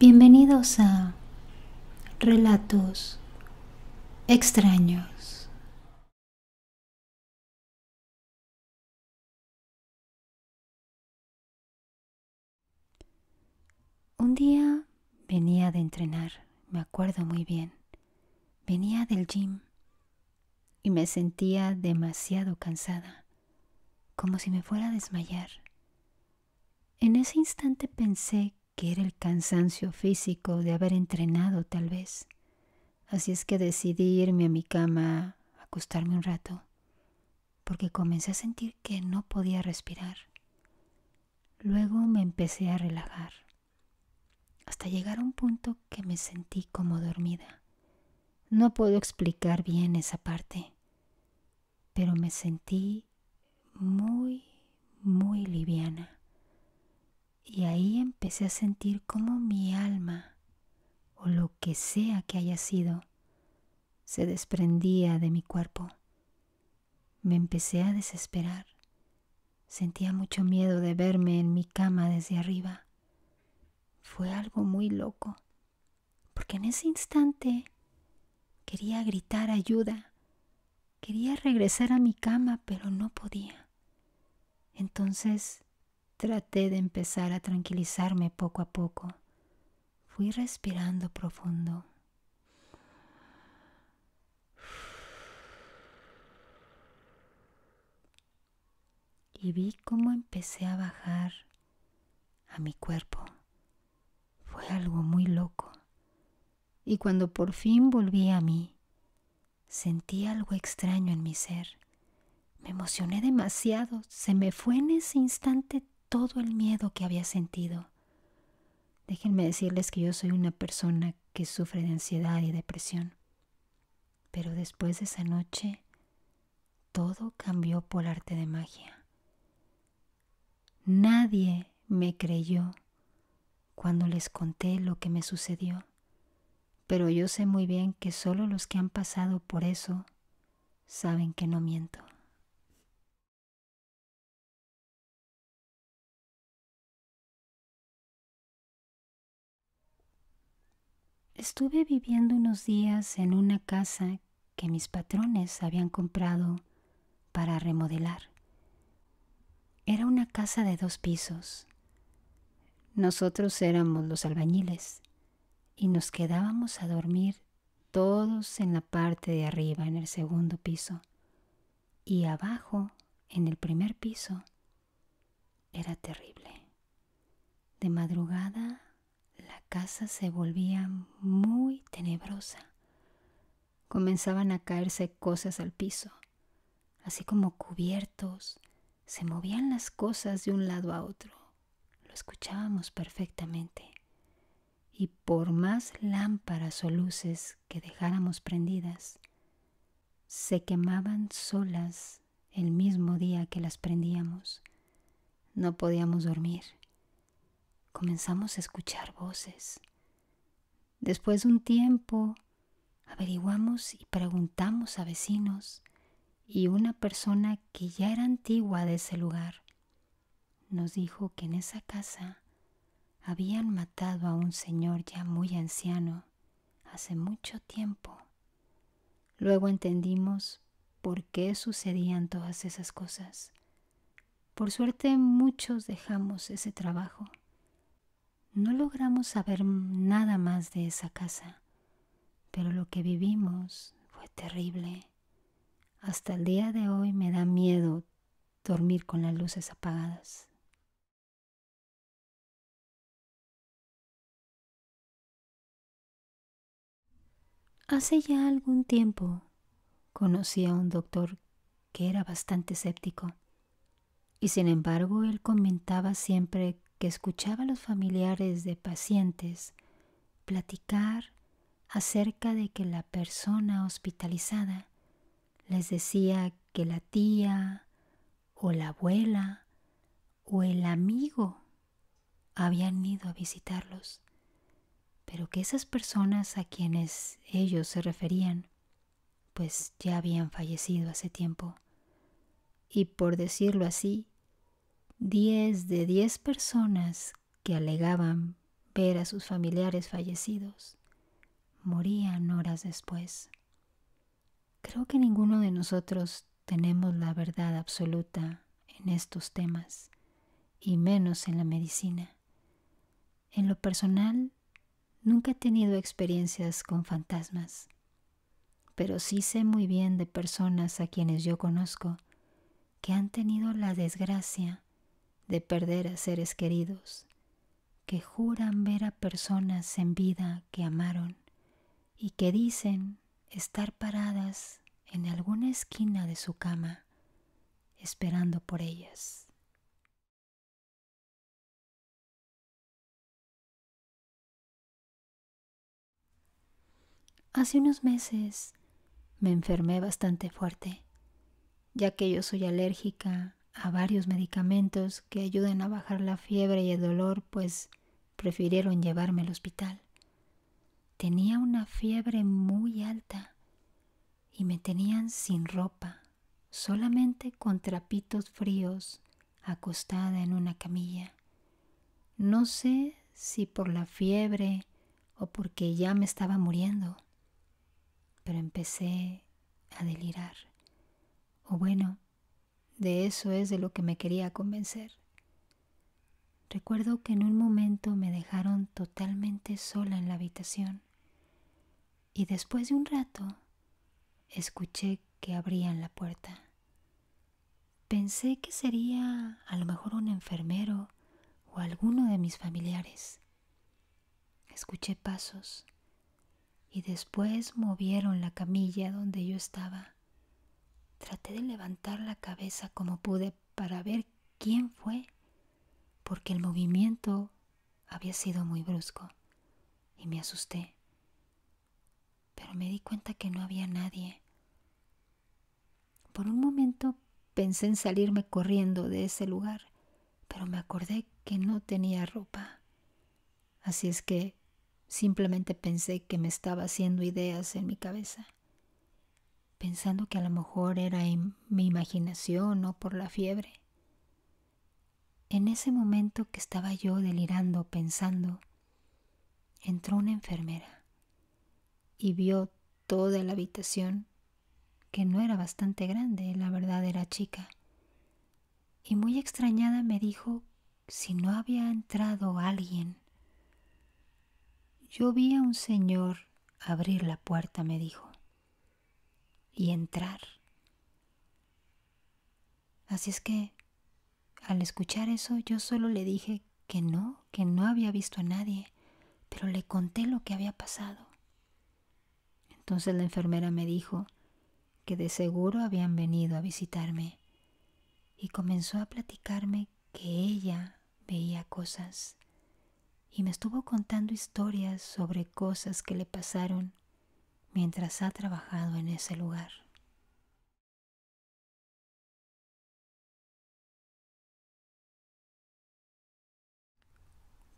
Bienvenidos a Relatos Extraños. Un día venía de entrenar, me acuerdo muy bien. Venía del gym y me sentía demasiado cansada, como si me fuera a desmayar. En ese instante pensé que era el cansancio físico de haber entrenado tal vez. Así es que decidí irme a mi cama, acostarme un rato, porque comencé a sentir que no podía respirar. Luego me empecé a relajar, hasta llegar a un punto que me sentí como dormida. No puedo explicar bien esa parte, pero me sentí muy, muy liviana. Y ahí empecé a sentir como mi alma, o lo que sea que haya sido, se desprendía de mi cuerpo. Me empecé a desesperar. Sentía mucho miedo de verme en mi cama desde arriba. Fue algo muy loco, porque en ese instante quería gritar ayuda. Quería regresar a mi cama, pero no podía. Entonces traté de empezar a tranquilizarme poco a poco. Fui respirando profundo. Y vi cómo empecé a bajar a mi cuerpo. Fue algo muy loco. Y cuando por fin volví a mí, sentí algo extraño en mi ser. Me emocioné demasiado. Se me fue en ese instante todo el miedo que había sentido. Déjenme decirles que yo soy una persona que sufre de ansiedad y depresión. Pero después de esa noche, todo cambió por arte de magia. Nadie me creyó cuando les conté lo que me sucedió. Pero yo sé muy bien que solo los que han pasado por eso saben que no miento. Estuve viviendo unos días en una casa que mis patrones habían comprado para remodelar. Era una casa de 2 pisos. Nosotros éramos los albañiles y nos quedábamos a dormir todos en la parte de arriba, en el segundo piso. Y abajo, en el primer piso, era terrible. De madrugada, la casa se volvía muy tenebrosa. Comenzaban a caerse cosas al piso, así como cubiertos. Se movían las cosas de un lado a otro. Lo escuchábamos perfectamente. Y por más lámparas o luces que dejáramos prendidas, se quemaban solas el mismo día que las prendíamos. No podíamos dormir. Comenzamos a escuchar voces. Después de un tiempo, averiguamos y preguntamos a vecinos, y una persona que ya era antigua de ese lugar nos dijo que en esa casa habían matado a un señor ya muy anciano hace mucho tiempo. Luego entendimos por qué sucedían todas esas cosas. Por suerte muchos dejamos ese trabajo. No logramos saber nada más de esa casa, pero lo que vivimos fue terrible. Hasta el día de hoy me da miedo dormir con las luces apagadas. Hace ya algún tiempo conocí a un doctor que era bastante escéptico, y sin embargo él comentaba siempre que escuchaba a los familiares de pacientes platicar acerca de que la persona hospitalizada les decía que la tía o la abuela o el amigo habían ido a visitarlos, pero que esas personas a quienes ellos se referían pues ya habían fallecido hace tiempo. Y por decirlo así, 10 de 10 personas que alegaban ver a sus familiares fallecidos. Morían horas después. Creo que ninguno de nosotros tenemos la verdad absoluta en estos temas, y menos en la medicina. En lo personal, nunca he tenido experiencias con fantasmas, pero sí sé muy bien de personas a quienes yo conozco que han tenido la desgracia de perder a seres queridos, que juran ver a personas en vida que amaron y que dicen estar paradas en alguna esquina de su cama esperando por ellas. Hace unos meses me enfermé bastante fuerte, ya que yo soy alérgica a varios medicamentos que ayudan a bajar la fiebre y el dolor, pues prefirieron llevarme al hospital. Tenía una fiebre muy alta y me tenían sin ropa, solamente con trapitos fríos, acostada en una camilla. No sé si por la fiebre o porque ya me estaba muriendo, pero empecé a delirar. O bueno, de eso es de lo que me quería convencer. Recuerdo que en un momento me dejaron totalmente sola en la habitación y después de un rato escuché que abrían la puerta. Pensé que sería a lo mejor un enfermero o alguno de mis familiares. Escuché pasos y después movieron la camilla donde yo estaba. Traté de levantar la cabeza como pude para ver quién fue, porque el movimiento había sido muy brusco y me asusté. Pero me di cuenta que no había nadie. Por un momento pensé en salirme corriendo de ese lugar, pero me acordé que no tenía ropa. Así es que simplemente pensé que me estaba haciendo ideas en mi cabeza, pensando que a lo mejor era mi imaginación o por la fiebre. En ese momento que estaba yo delirando pensando, entró una enfermera y vio toda la habitación, que no era bastante grande, la verdad era chica, y muy extrañada me dijo si no había entrado alguien. Yo vi a un señor abrir la puerta, me dijo, y entrar. Así es que, al escuchar eso, yo solo le dije que no había visto a nadie, pero le conté lo que había pasado. Entonces la enfermera me dijo que de seguro habían venido a visitarme y comenzó a platicarme que ella veía cosas y me estuvo contando historias sobre cosas que le pasaron mientras ha trabajado en ese lugar.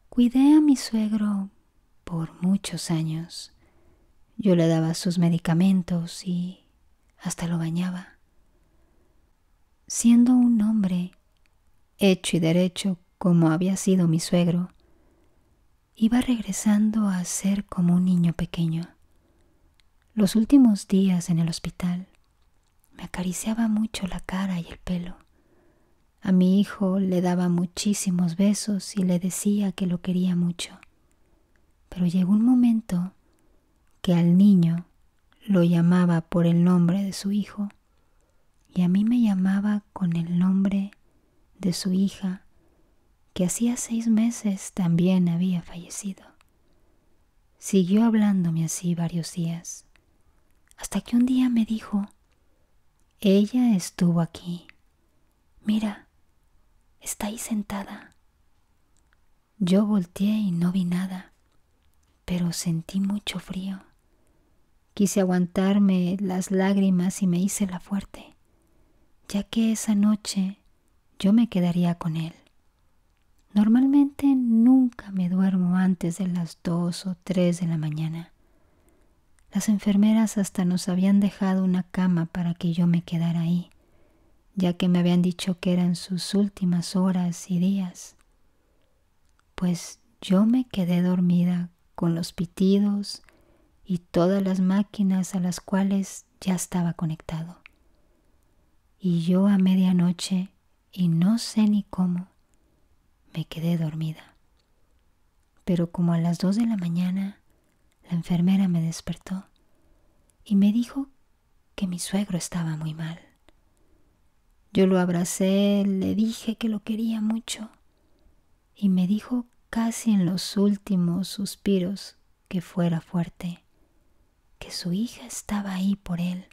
Cuidé a mi suegro por muchos años. Yo le daba sus medicamentos y hasta lo bañaba. Siendo un hombre hecho y derecho como había sido mi suegro, iba regresando a ser como un niño pequeño. Los últimos días en el hospital me acariciaba mucho la cara y el pelo. A mi hijo le daba muchísimos besos y le decía que lo quería mucho. Pero llegó un momento que al niño lo llamaba por el nombre de su hijo y a mí me llamaba con el nombre de su hija, que hacía 6 meses también había fallecido. Siguió hablándome así varios días, hasta que un día me dijo: ella estuvo aquí. Mira, está ahí sentada. Yo volteé y no vi nada, pero sentí mucho frío. Quise aguantarme las lágrimas y me hice la fuerte, ya que esa noche yo me quedaría con él. Normalmente nunca me duermo antes de las 2 o 3 de la mañana. Las enfermeras hasta nos habían dejado una cama para que yo me quedara ahí, ya que me habían dicho que eran sus últimas horas y días. Pues yo me quedé dormida con los pitidos y todas las máquinas a las cuales ya estaba conectado. Y yo a medianoche, y no sé ni cómo, me quedé dormida. Pero como a las 2 de la mañana, la enfermera me despertó y me dijo que mi suegro estaba muy mal. Yo lo abracé, le dije que lo quería mucho y me dijo casi en los últimos suspiros que fuera fuerte, que su hija estaba ahí por él.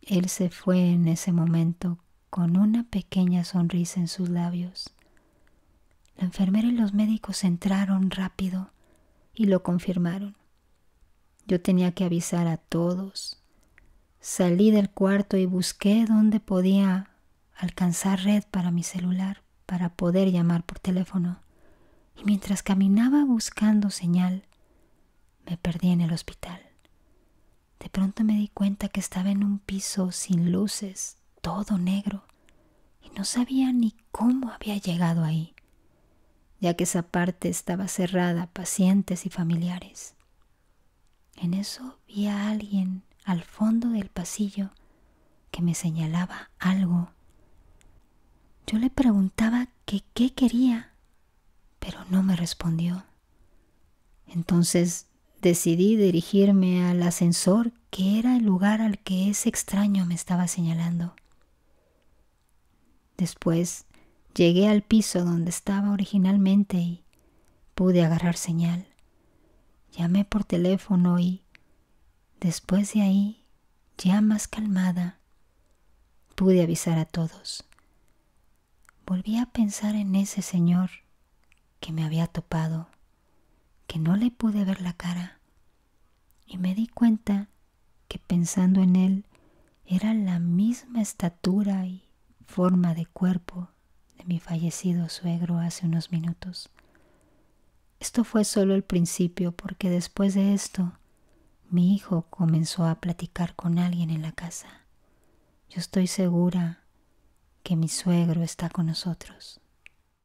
Él se fue en ese momento con una pequeña sonrisa en sus labios. La enfermera y los médicos entraron rápido y lo confirmaron. Yo tenía que avisar a todos. Salí del cuarto y busqué dónde podía alcanzar red para mi celular para poder llamar por teléfono. Y mientras caminaba buscando señal, me perdí en el hospital. De pronto me di cuenta que estaba en un piso sin luces, todo negro, y no sabía ni cómo había llegado ahí, ya que esa parte estaba cerrada a pacientes y familiares. En eso vi a alguien al fondo del pasillo que me señalaba algo. Yo le preguntaba que qué quería, pero no me respondió. Entonces decidí dirigirme al ascensor, que era el lugar al que ese extraño me estaba señalando. Después llegué al piso donde estaba originalmente y pude agarrar señal. Llamé por teléfono y después de ahí, ya más calmada, pude avisar a todos. Volví a pensar en ese señor que me había topado, que no le pude ver la cara, y me di cuenta que pensando en él era la misma estatura y forma de cuerpo de mi fallecido suegro hace unos minutos. Esto fue solo el principio, porque después de esto mi hijo comenzó a platicar con alguien en la casa. Yo estoy segura que mi suegro está con nosotros.